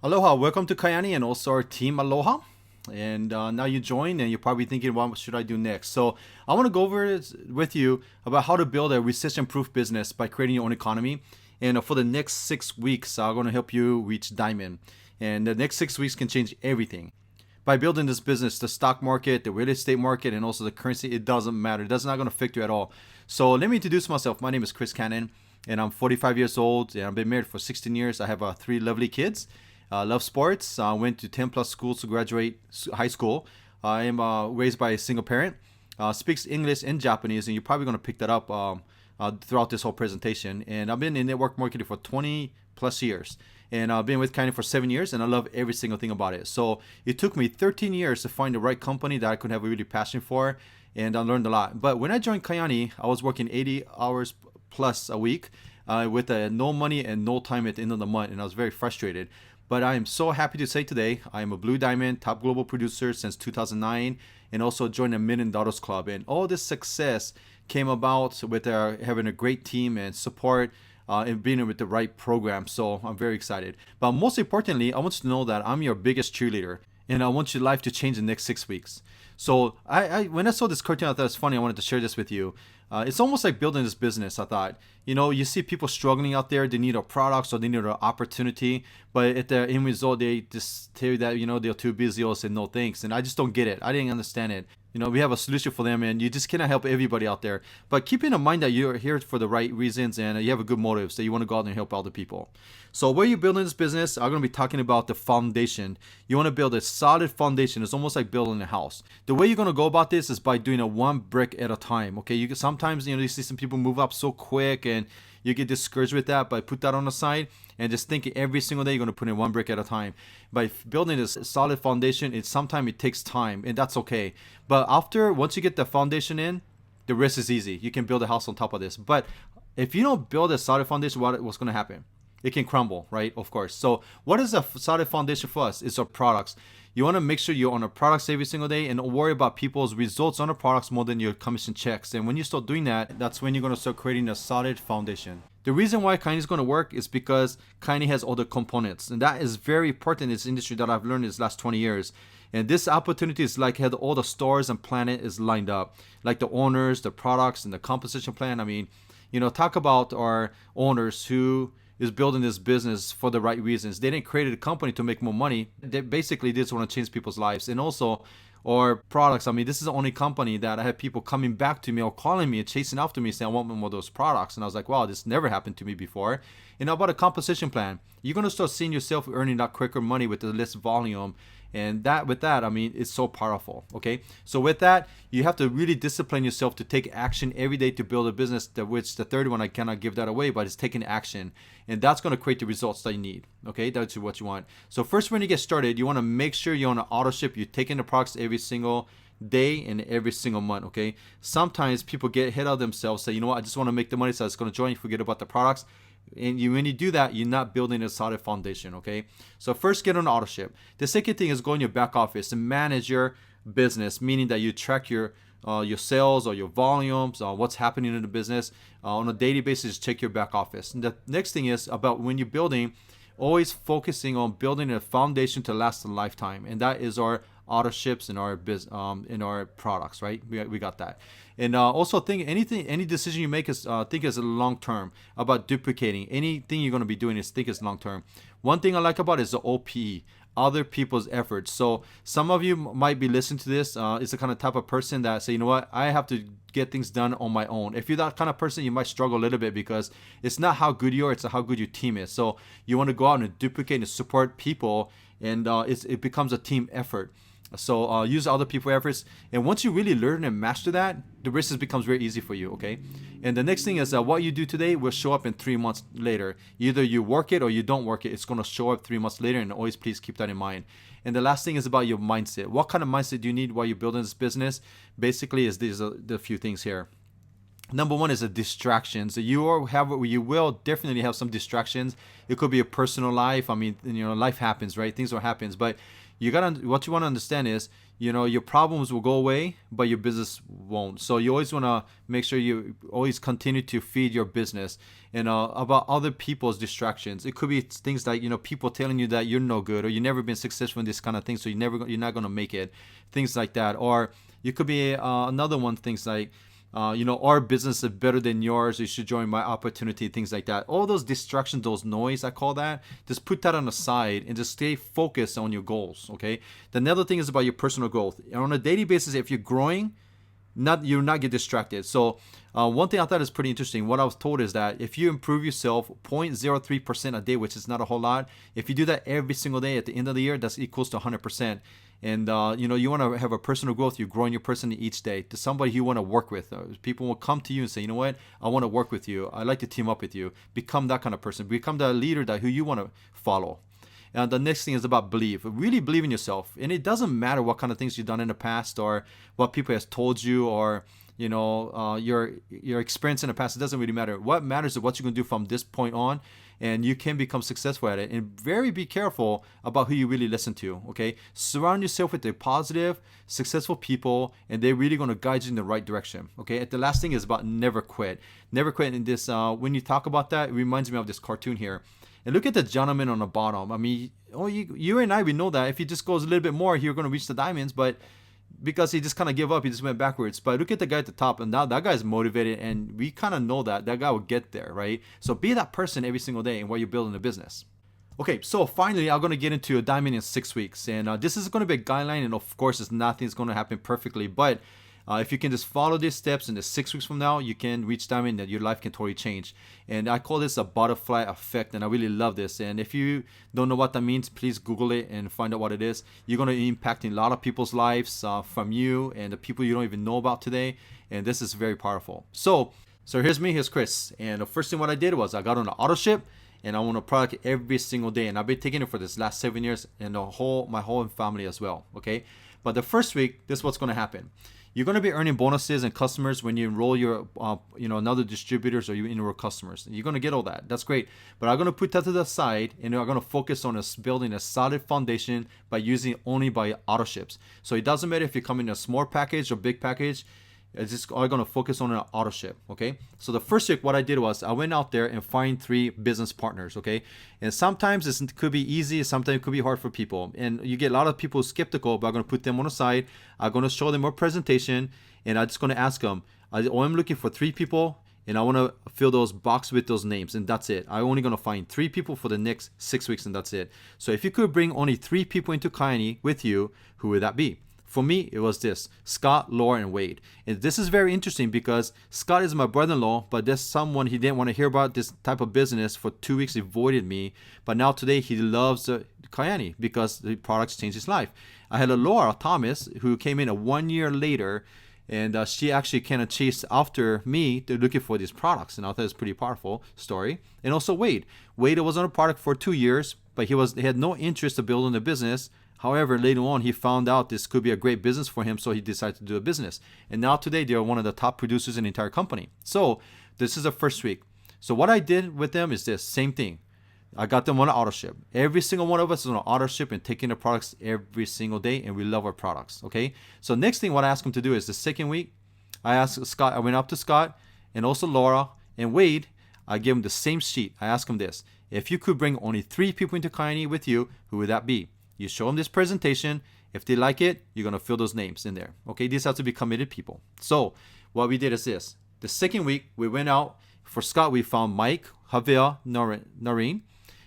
Aloha, welcome to Kyani and also our team Aloha. And now you join and you're probably thinking, what should I do next? So I want to go over it with you about how to build a recession-proof business by creating your own economy. And for the next 6 weeks, I'm going to help you reach diamond. And the next 6 weeks can change everything. By building this business, the stock market, the real estate market, and also the currency, it doesn't matter. It's not going to affect you at all. So let me introduce myself. My name is Chris Cannon, and I'm 45 years old, and I've been married for 16 years. I have 3 lovely kids. Love sports. Went to 10 plus schools to graduate high school. I am raised by a single parent. Speaks English and Japanese, and you're probably going to pick that up throughout this whole presentation. And I've been in network marketing for 20 plus years. And I've been with Kyani for 7 years, and I love every single thing about it. So it took me 13 years to find the right company that I could have a really passion for, and I learned a lot. But when I joined Kyani, I was working 80 hours plus a week with no money and no time at the end of the month, and I was very frustrated. But I am so happy to say today, I am a Blue Diamond top global producer since 2009, and also joined the $1 Million Club. And all this success came about with having a great team and support and being with the right program. So I'm very excited. But most importantly, I want you to know that I'm your biggest cheerleader, and I want your life to change in the next 6 weeks. So when I saw this cartoon, I thought it was funny. I wanted to share this with you. It's almost like building this business. I thought, you see people struggling out there. They need a product, or they need an opportunity, but at the end result, they just tell you that they're too busy or say no thanks. And I just don't get it. I didn't understand it. We have a solution for them, and you just cannot help everybody out there. But keep in mind that you're here for the right reasons, and you have a good motive, so you want to go out and help other people. So where you're building this business, I'm going to be talking about the foundation. You want to build a solid foundation. It's almost like building a house. The way you're going to go about this is by doing a one brick at a time. Okay, sometimes you see some people move up so quick, and you get discouraged with that. But put that on the side and just think every single day you're going to put in one brick at a time. By building this solid foundation, sometimes it takes time, and that's okay. But once you get the foundation in, the rest is easy. You can build a house on top of this. But if you don't build a solid foundation, what's going to happen? It can crumble, right? Of course. So what is a solid foundation for us? It's our products. You want to make sure you're on our products every single day and don't worry about people's results on the products more than your commission checks. And when you start doing that, that's when you're going to start creating a solid foundation. The reason why Kyani is going to work is because Kyani has all the components. And that is very important in this industry that I've learned in this last 20 years. And this opportunity is like had all the stars and planet is lined up. Like the owners, the products, and the compensation plan. I mean, talk about our owners who is building this business for the right reasons. They didn't create a company to make more money. They basically just want to change people's lives. And also our products. I mean, this is the only company that I have people coming back to me or calling me and chasing after me saying, I want more of those products. And I was like, wow, this never happened to me before. And about a compensation plan, you're going to start seeing yourself earning that quicker money with the less volume. And with that, I mean, it's so powerful. Okay. So with that, you have to really discipline yourself to take action every day to build a business, which the third one, I cannot give that away, but it's taking action. And that's going to create the results that you need. Okay. That's what you want. So first, when you get started, you want to make sure you're on an auto ship. You're taking the products every single day and every single month. Okay. Sometimes people get ahead of themselves, say, I just want to make the money, so it's going to join. You forget about the products. And when you do that, you're not building a solid foundation, okay? So first, get on auto ship. The second thing is go in your back office and manage your business, meaning that you track your sales or your volumes, what's happening in the business on a daily basis. Check your back office. And the next thing is about when you're building, always focusing on building a foundation to last a lifetime, and that is our auto ships in our products, right? We got that. And also any decision you make is think as a long term. About duplicating anything you're going to be doing is think as long term. One thing I like about it is the OPE, other people's efforts. So some of you might be listening to this. It's the kind of type of person that say, what, I have to get things done on my own. If you're that kind of person, you might struggle a little bit because it's not how good you are, it's how good your team is. So you want to go out and duplicate and support people, and it becomes a team effort. So use other people's efforts, and once you really learn and master that, the rest becomes very easy for you. Okay. And the next thing is what you do today will show up in 3 months later. Either you work it or you don't work it. It's going to show up 3 months later, and always please keep that in mind. And the last thing is about your mindset. What kind of mindset do you need while you're building this business? Basically, these are the few things here. Number one is the distractions. You will definitely have some distractions. It could be a personal life. I mean, life happens, right? Things will happens, but what you want to understand is, your problems will go away, but your business won't. So you always want to make sure you always continue to feed your business. And about other people's distractions, it could be things like, people telling you that you're no good, or you've never been successful in this kind of thing, so you're not going to make it, things like that. Or you could be another one, things like, our business is better than yours. You should join my opportunity, things like that. All those distractions, those noise, I call that. Just put that on the side and just stay focused on your goals. Okay. The another thing is about your personal growth. On a daily basis, if you're growing, you'll not get distracted. So one thing I thought is pretty interesting. What I was told is that if you improve yourself 0.03% a day, which is not a whole lot, if you do that every single day at the end of the year, that's equals to 100%. And you want to have a personal growth. You're growing your person each day to somebody you want to work with. People will come to you and say, you know what, I want to work with you. I like to team up with you. Become that kind of person. Become the leader who you want to follow. And the next thing is about believe. Really believe in yourself. And it doesn't matter what kind of things you've done in the past, or what people has told you, or your experience in the past. It doesn't really matter. What matters is what you're going to do from this point on, and you can become successful at it. And be careful about who you really listen to. Okay, surround yourself with the positive, successful people, and they're really going to guide you in the right direction. Okay, and the last thing is about never quit. Never quit. In this, when you talk about that, it reminds me of this cartoon here. And look at the gentleman on the bottom. I mean, you and I, we know that if he just goes a little bit more, you're going to reach the diamonds. But because he just kind of gave up, he just went backwards. But look at the guy at the top, and now that guy's motivated, and we kind of know that guy will get there, right? So be that person every single day in while you're building a business. Okay, so finally, I'm going to get into a diamond in 6 weeks. And this is going to be a guideline, and of course, nothing's going to happen perfectly. But if you can just follow these steps in the 6 weeks from now, you can reach diamond, and your life can totally change. And I call this a butterfly effect, and I really love this. And if you don't know what that means, please Google it and find out what it is. You're going to impact a lot of people's lives from you and the people you don't even know about today. And this is very powerful. So here's me, here's Chris. And the first thing what I did was I got on an auto ship, and I want a product every single day. And I've been taking it for this last 7 years, and my whole family as well. Okay. But the first week, this is what's going to happen. You're going to be earning bonuses and customers when you enroll your, another distributors, or you enroll customers. You're going to get all that. That's great. But I'm going to put that to the side, and I'm going to focus on building a solid foundation by using only by auto ships. So it doesn't matter if you come in a small package or big package. It's just all going to focus on an auto ship. Okay. So the first week, what I did was I went out there and find 3 business partners. Okay. And sometimes it could be easy. Sometimes it could be hard for people. And you get a lot of people skeptical, but I'm going to put them on the side. I'm going to show them more presentation, and I'm just going to ask them, I'm looking for 3 people, and I want to fill those boxes with those names, and that's it. I'm only going to find 3 people for the next 6 weeks, and that's it. So if you could bring only 3 people into Kyani with you, who would that be? For me, it was this: Scott, Laura, and Wade. And this is very interesting because Scott is my brother-in-law, but there's someone he didn't want to hear about this type of business for 2 weeks. He avoided me. But now today he loves Kyani because the products changed his life. I had a Laura Thomas who came in 1 year later, and she actually kind of chased after me to looking for these products. And I thought it was a pretty powerful story. And also Wade. Wade was on a product for 2 years, but he had no interest in building a business. However, later on, he found out this could be a great business for him, so he decided to do a business. And now today, they are one of the top producers in the entire company. So this is the first week. So what I did with them is this, same thing. I got them on an auto ship. Every single one of us is on an auto ship and taking the products every single day, and we love our products, okay? So next thing what I asked them to do is the second week, I went up to Scott and also Laura and Wade. I gave them the same sheet. I asked them this: if you could bring only 3 people into Kyani with you, who would that be? You show them this presentation. If they like it, you're going to fill those names in there. Okay, these have to be committed people. So what we did is this. The second week, we went out. For Scott, we found Mike, Javier, Noreen.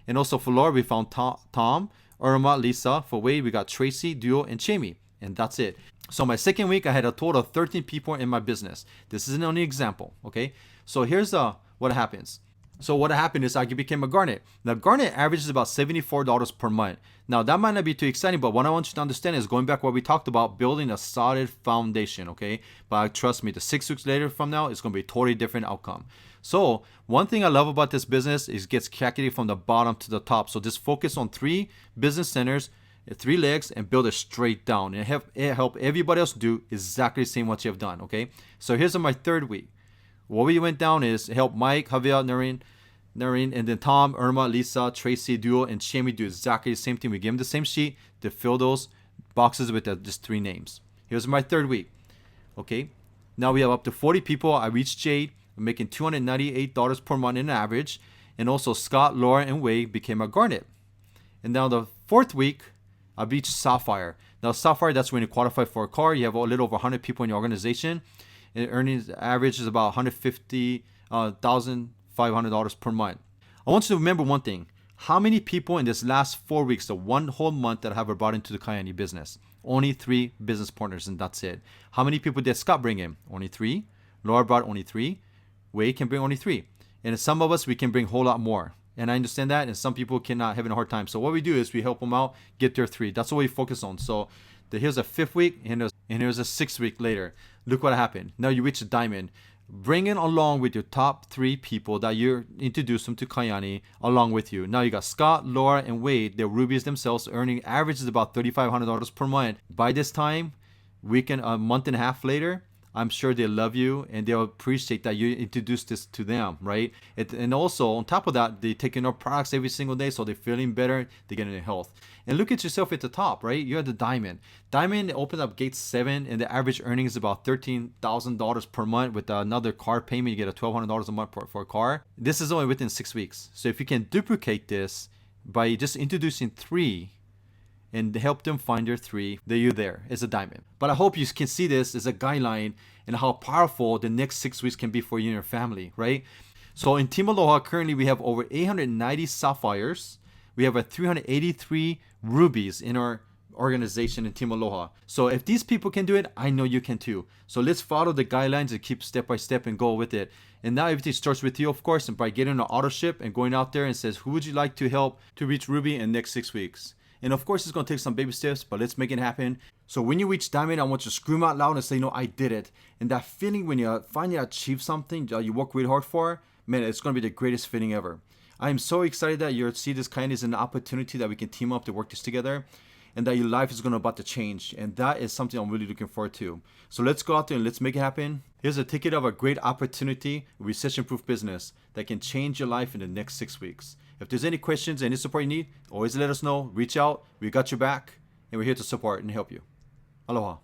And also for Laura, we found Tom, Irma, Lisa. For Wade, we got Tracy, Duo, and Jamie. And that's it. So my second week, I had a total of 13 people in my business. This is an only example. Okay, so here's what happens. So what happened is I became a Garnet. Now Garnet averages about $74 per month. Now that might not be too exciting, but what I want you to understand is going back what we talked about, building a solid foundation, okay? But trust me, the 6 weeks later from now, it's going to be a totally different outcome. So one thing I love about this business is it gets calculated from the bottom to the top. So just focus on 3 business centers, 3 legs, and build it straight down. And help everybody else do exactly the same what you have done, okay? So here's my third week. what we went down is help Mike, Javier, Noreen, and then Tom, Irma, Lisa, Tracy, Duo, and Shammy do exactly the same thing. We give them the same sheet to fill those boxes with just 3 names. Here's my 3rd week. Okay, now we have up to 40 people. I reached Jade. I'm making $298 per month in average. And also Scott, Laura, and Wade became a Garnet. And now the 4th week, I reached Sapphire. Now Sapphire, that's when you qualify for a car. You have a little over 100 people in your organization. And earnings average is about $150,500 per month. I want you to remember one thing. How many people in this last 4 weeks, the 1 whole month that I have brought into the Kyani business? Only 3 business partners, and that's it. How many people did Scott bring in? Only 3. Laura brought only 3. Wade can bring only 3. And some of us, we can bring a whole lot more. And I understand that, and some people cannot, having a hard time. So what we do is we help them out, get their 3. That's what we focus on. So here's a 5th week, and here's a 6th week later. Look what happened. Now you reach a diamond. Bring in along with your top 3 people that you introduce them to Kyani along with you. Now you got Scott, Laura, and Wade. They're rubies themselves, earning average is about $3,500 per month. By this time, a month and a half later, I'm sure they love you and they'll appreciate that you introduced this to them, right? And also, on top of that, they're taking our products every single day, so they're feeling better, they're getting their health. And look at yourself at the top, right? You're at the diamond. Diamond opens up gate 7, and the average earnings is about $13,000 per month. With another car payment, you get $1,200 a month for a car. This is only within 6 weeks. So if you can duplicate this by just introducing 3 and help them find their 3, then you're there. It's a diamond. But I hope you can see this as a guideline and how powerful the next 6 weeks can be for you and your family, right? So in Team Aloha, currently we have over 890 sapphires. We have 383 rubies in our organization in Team Aloha. So if these people can do it, I know you can too. So let's follow the guidelines and keep step by step and go with it. And now everything starts with you, of course, and by getting an auto ship and going out there and says, who would you like to help to reach Ruby in the next 6 weeks? And of course, it's going to take some baby steps, but let's make it happen. So when you reach diamond, I want you to scream out loud and say, no, I did it. And that feeling when you finally achieve something that you work really hard for, man, it's going to be the greatest feeling ever. I am so excited that you see this kind as an opportunity that we can team up to work this together, and that your life is going to about to change. And that is something I'm really looking forward to. So let's go out there and let's make it happen. Here's a ticket of a great opportunity, recession-proof business that can change your life in the next 6 weeks. If there's any questions, any support you need, always let us know. Reach out. We got your back, and we're here to support and help you. Aloha.